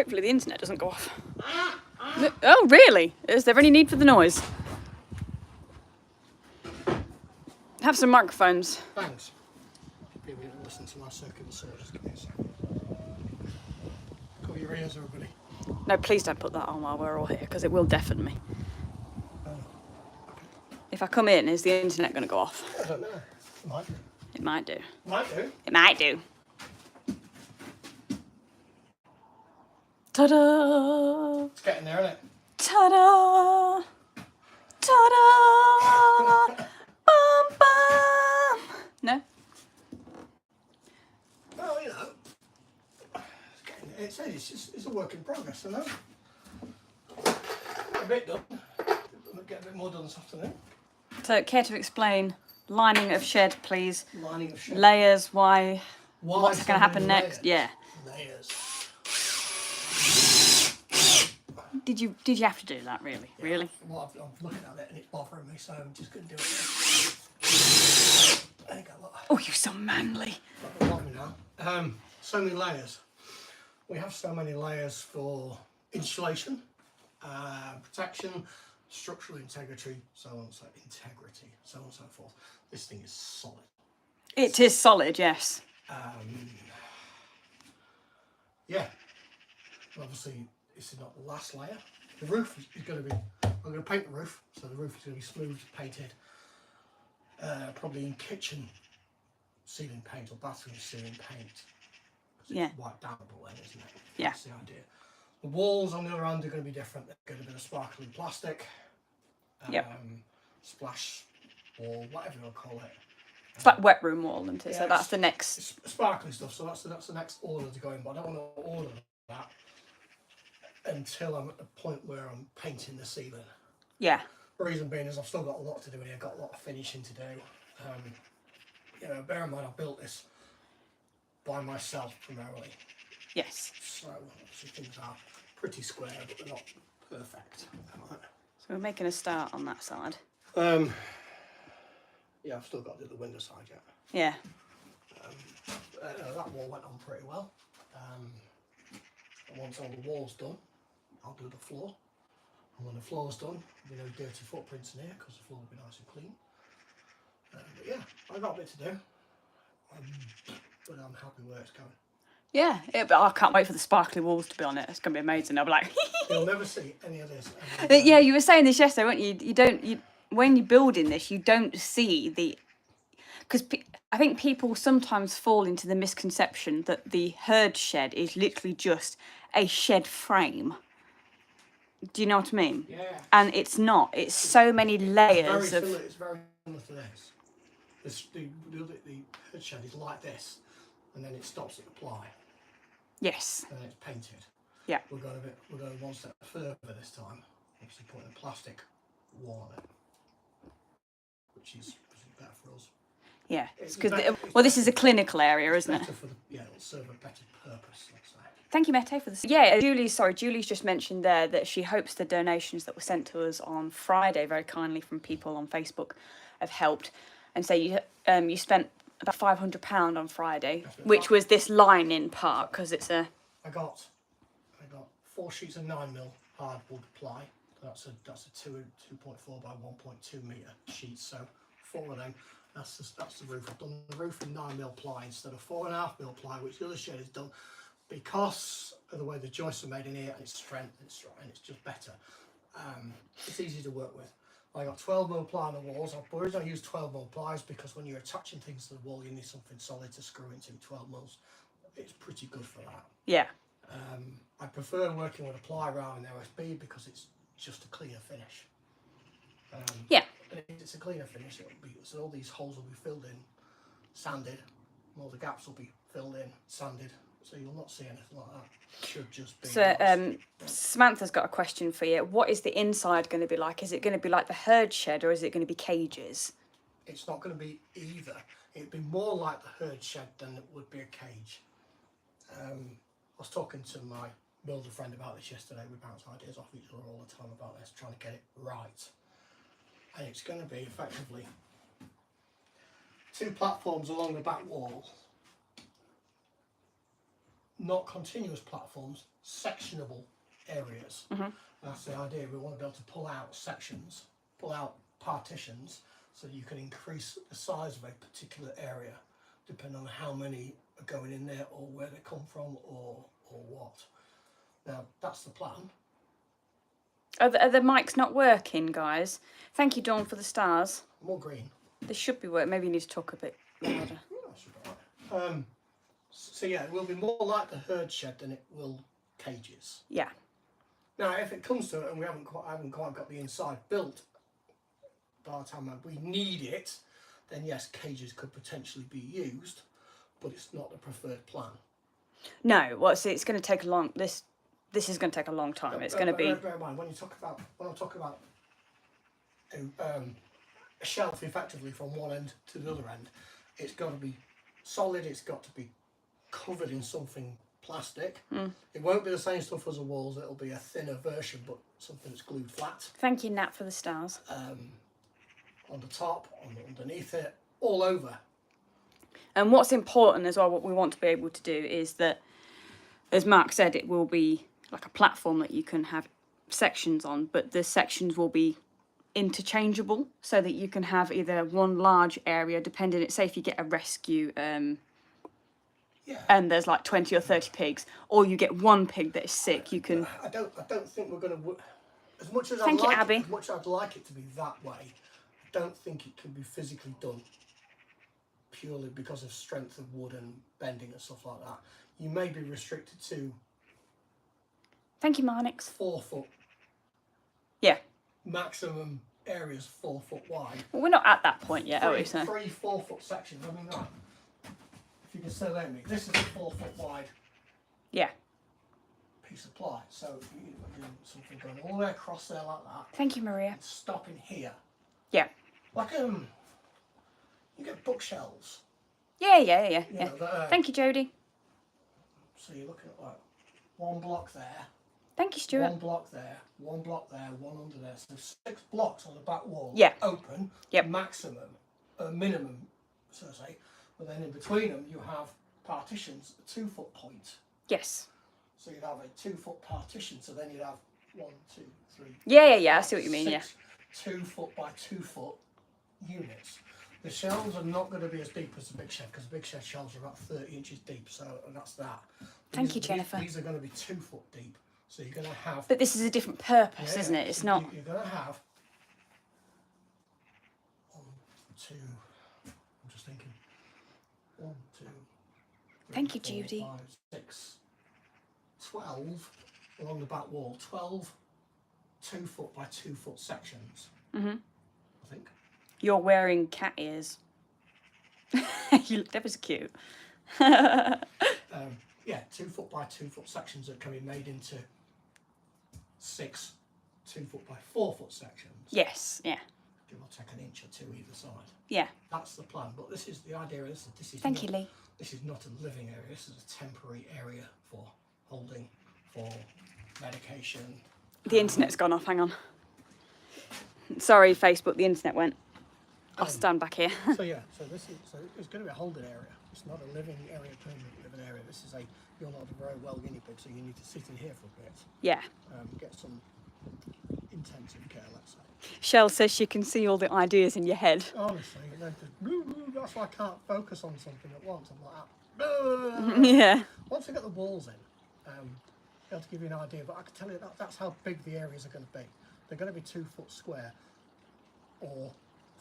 hopefully the internet doesn't go off. Oh, really? Is there any need for the noise? Have some microphones. Thanks. People didn't listen to my circular saw. Just give me a second. Cover your ears, everybody. No, please don't put that on while we're all here, because it will deafen me. Oh, okay. If I come in, is the internet going to go off? I don't know. It might do. It might do. Might do. It might do. Ta-da! It's getting there, isn't it? Ta-da! Ta-da! Bum, bum! No? Well, you know. It's a work in progress, I know. A bit done. We'll get a bit more done this afternoon. So, care to explain lining of shed, please? Lining of shed. Layers, why? Why What's so going to happen many next? layers? Yeah. Layers. Did you have to do that, really? Yeah, really? Well, I'm looking at it and it's bothering me, so I'm just going to do it. There you go, look. Oh, you're so manly. Love me now. So many layers. We have so many layers for insulation, protection, structural integrity, so on and so forth. This thing is solid. It is solid, yes. Yeah. Obviously, this is not the last layer. The roof is going to be. I'm going to paint the roof, so the roof is going to be smooth painted. Probably in kitchen ceiling paint or bathroom ceiling paint. Yeah. It's white downable then, isn't it? Yeah. That's the idea. The walls on the other end are going to be different. They're going to be a sparkly plastic. Yep. Splash wall, whatever you want to call it. It's like wet room wall, isn't it? Yeah, So that's the next. It's sparkly stuff. So that's the next order to go in. But I don't want to order that until I'm at the point where I'm painting the ceiling. Yeah. The reason being is I've still got a lot to do here. I've got a lot of finishing to do. You know, bear in mind I built this by myself primarily. Yes. So obviously things are pretty square, but they're not perfect. So we're making a start on that side. Yeah, I've still got to do the window side yet. Yeah. That wall went on pretty well. And once all the wall's done, I'll do the floor. And when the floor's done, there'll be no dirty footprints in here because the floor will be nice and clean. But yeah, I've got a bit to do. But I'm happy where it's going. Yeah, but I can't wait for the sparkly walls to be on it. It's going to be amazing. I'll be like, You'll never see any of this. yeah, you were saying this yesterday, weren't you? When you're building this, you don't see the, because I think people sometimes fall into the misconception that the herd shed is literally just a shed frame. Do you know what I mean? Yeah. And it's not. It's so many layers of. It's very similar to this. The herd shed is like this, and then it stops at the ply. Yes. And then it's painted. Yeah. We're going one step further this time. Obviously putting a plastic wall on it, which is better for us. Yeah. Well, this is a clinical area, isn't it? Yeah, it'll serve a better purpose, let's say. Thank you, Mette, for this. Yeah, Julie's just mentioned there that she hopes the donations that were sent to us on Friday very kindly from people on Facebook have helped. And so you spent about £500 on Friday, which was this lining part, because it's a... I got 4 sheets of 9mm hardwood ply. That's a 2.4 by 1.2 metre sheets, so 4 of them. That's the roof. I've done the roof in 9mm ply instead of 4.5mm ply, which the other shed is done because of the way the joists are made in here and its strength and it's just better. It's easy to work with. I got 12mm ply on the walls. I've originally used 12mm plies because when you're attaching things to the wall, you need something solid to screw into. 12mm, it's pretty good for that. Yeah. I prefer working with a ply rather than OSB because it's just a cleaner finish. Yeah. And if it's a cleaner finish, so all these holes will be filled in, sanded, and all the gaps will be filled in, sanded, so you'll not see anything like that. It should just be. So Samantha's got a question for you. What is the inside going to be like? Is it going to be like the herd shed, or is it going to be cages? It's not going to be either. It'd be more like the herd shed than it would be a cage. I was talking to my builder friend about this yesterday. We bounce ideas off each other all the time about this, trying to get it right. And it's going to be effectively 2 platforms along the back wall, not continuous platforms, sectionable areas. That's the idea. We want to be able to pull out sections, pull out partitions, so you can increase the size of a particular area, depending on how many are going in there or where they come from or what. Now, that's the plan. Are the mics not working, guys? Thank you, Dawn, for the stars. More green. They should be working. Maybe you need to talk a bit louder. Yeah, that should be all right. So yeah, it will be more like the herd shed than it will cages. Yeah. Now, if it comes to it and we haven't quite got the inside built by the time we need it, then yes, cages could potentially be used, but it's not the preferred plan. No, well, see, it's going to take a long. This is going to take a long time. It's going to be. Bear in mind when I'm talking about a shelf effectively from one end to the other end, it's got to be solid. It's got to be covered in something plastic. It won't be the same stuff as the walls. It'll be a thinner version, but something that's glued flat. Thank you, Nat, for the stars. On the top, underneath it, all over. And what's important as well, what we want to be able to do is that, as Mark said, it will be like a platform that you can have sections on, but the sections will be interchangeable so that you can have either one large area, depending, say if you get a rescue and there's like 20 or 30 pigs, or you get one pig that is sick, you can... I don't think we're going to... As much as Thank you, Abby. As much as I'd like it to be that way, I don't think it can be physically done purely because of strength of wood and bending and stuff like that. You may be restricted to... Thank you, Marnix. 4 foot. Yeah. Maximum areas 4 foot wide. Well, we're not at that point yet, are we? So 3 4 foot sections. I mean, right. If you can still hear me, this is a 4 foot wide. Yeah. Piece of ply. So you do something going all the way across there like that. Thank you, Maria. Stopping here. Yeah. Like you get bookshelves. Yeah. Know, Thank you, Jodie. So you're looking at like one block there. Thank you, Stuart. One block there, one block there, one under there. So 6 blocks on the back wall. Yeah. Open. Yep. Maximum, minimum, so to say. But then in between them, you have partitions, a 2 foot point. Yes. So you'd have a 2 foot partition. So then you'd have 1, 2, 3. Yeah. I see what you mean. 6 2 foot by 2 foot units. The shelves are not going to be as deep as the big shed because the big shed shelves are about 30 inches deep. So that's that. Thank you, Jennifer. These are going to be 2 foot deep. So you're going to have... But this is a different purpose, isn't it? It's not... You're going to have... 1, 2... I'm just thinking. 1, 2... 3, Thank you, 4, Judy. 5, 6... 12 along the back wall. 12 2 foot by 2 foot sections. I think. You're wearing cat ears. You look ever so cute. Yeah, 2 foot by 2 foot sections that can be made into 6 2 foot by 4 foot sections. Yes, yeah. Give or take an inch or 2 either side. Yeah. That's the plan. But this is the idea. This is Thank not, you, Lee. This is not a living area. This is a temporary area for holding, for medication. The internet's gone off. Hang on. Sorry, Facebook. The internet went. I'll stand back here. So it's going to be a holding area. It's not a living area, permanent living area. This is you're not a very well guinea pig, so you need to sit in here for a bit. Yeah. Get some intensive care, let's say. Shell says she can see all the ideas in your head. Honestly, that's why I can't focus on something at once. I'm like that. Yeah. Once I get the walls in, be able to give you an idea, but I can tell you that's how big the areas are going to be. They're going to be 2 foot square or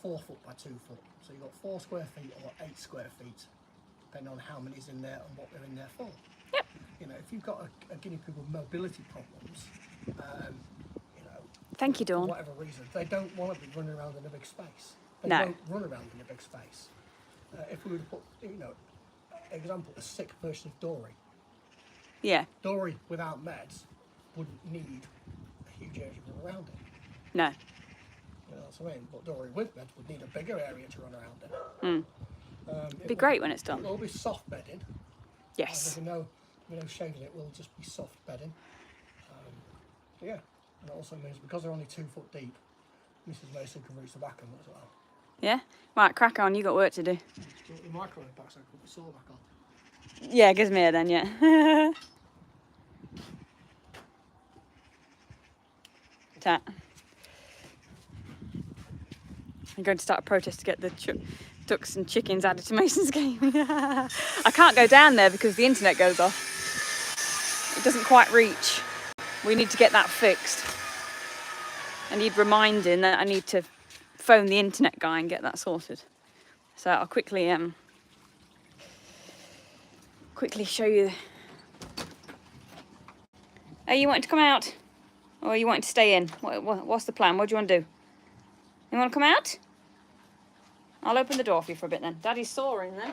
4 foot by 2 foot. So you've got 4 square feet or 8 square feet, depending on how many's in there and what they're in there for. Yep. You know, if you've got a guinea pig with mobility problems, Thank you, for Dawn. whatever reason, they don't want to be running around in a big space. They No. don't run around in a big space. If we were to put, example, a sick version of Dory. Yeah. Dory without meds wouldn't need a huge area to run around in. No. You know what I mean? But Dory with meds would need a bigger area to run around in. It'd be great when it's done. It will be soft bedding. Yes. There'll be no shading, it will just be soft bedding. Yeah. And it also means because they're only 2 foot deep, Mrs. Mason can reach the back of them as well. Yeah? Right, crack on. You got work to do. Do you want the microwave back so I can put the saw back on? Yeah, gives me a then, yeah. at. I'm going to start a protest to get the ducks and chickens added to Mason's game. I can't go down there because the internet goes off. It doesn't quite reach. We need to get that fixed. I need reminding that I need to phone the internet guy and get that sorted. So I'll quickly show you. Are you wanting to come out? Or are you wanting to stay in? What's the plan? What do you want to do? You want to come out? I'll open the door for you for a bit then. Daddy's sawing then.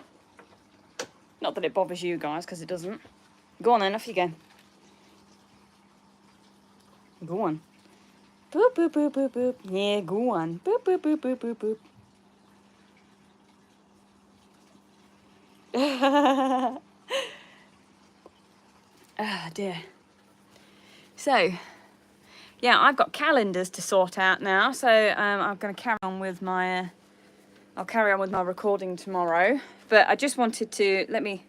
Not that it bothers you guys, because it doesn't. Go on then, off you go. Go on. Boop, boop, boop, boop, boop. Yeah, go on. Boop, boop, boop, boop, boop, boop. Ah, dear. So, yeah, I've got calendars to sort out now. So I'm going to carry on with my... I'll carry on with my recording tomorrow. But I just wanted to... Let me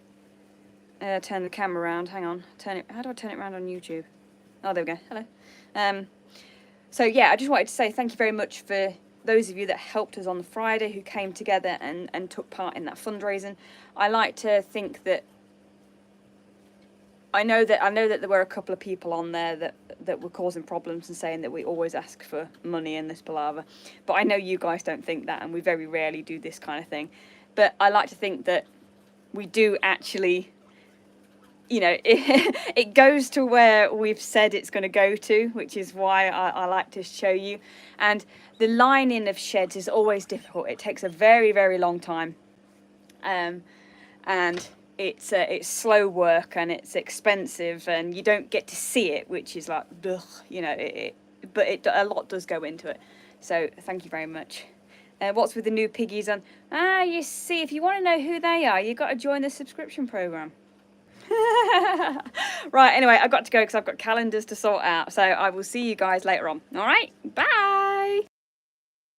turn the camera around. Hang on. Turn it. How do I turn it around on YouTube? Oh, there we go. Hello. So, yeah, I just wanted to say thank you very much for those of you that helped us on the Friday, who came together and took part in that fundraising. I like to think that... I know that there were a couple of people on there that were causing problems and saying that we always ask for money in this palaver. But I know you guys don't think that, and we very rarely do this kind of thing. But I like to think that we do actually, you know, it goes to where we've said it's going to go to, which is why I like to show you. And the lining of sheds is always difficult. It takes a very, very long time. And it's slow work and it's expensive and you don't get to see it, which is like, ugh, you know, but a lot does go into it. So thank you very much. What's with the new piggies on? You see, if you want to know who they are, you've got to join the subscription program. Right, anyway, I've got to go because I've got calendars to sort out. So I will see you guys later on. All right, bye.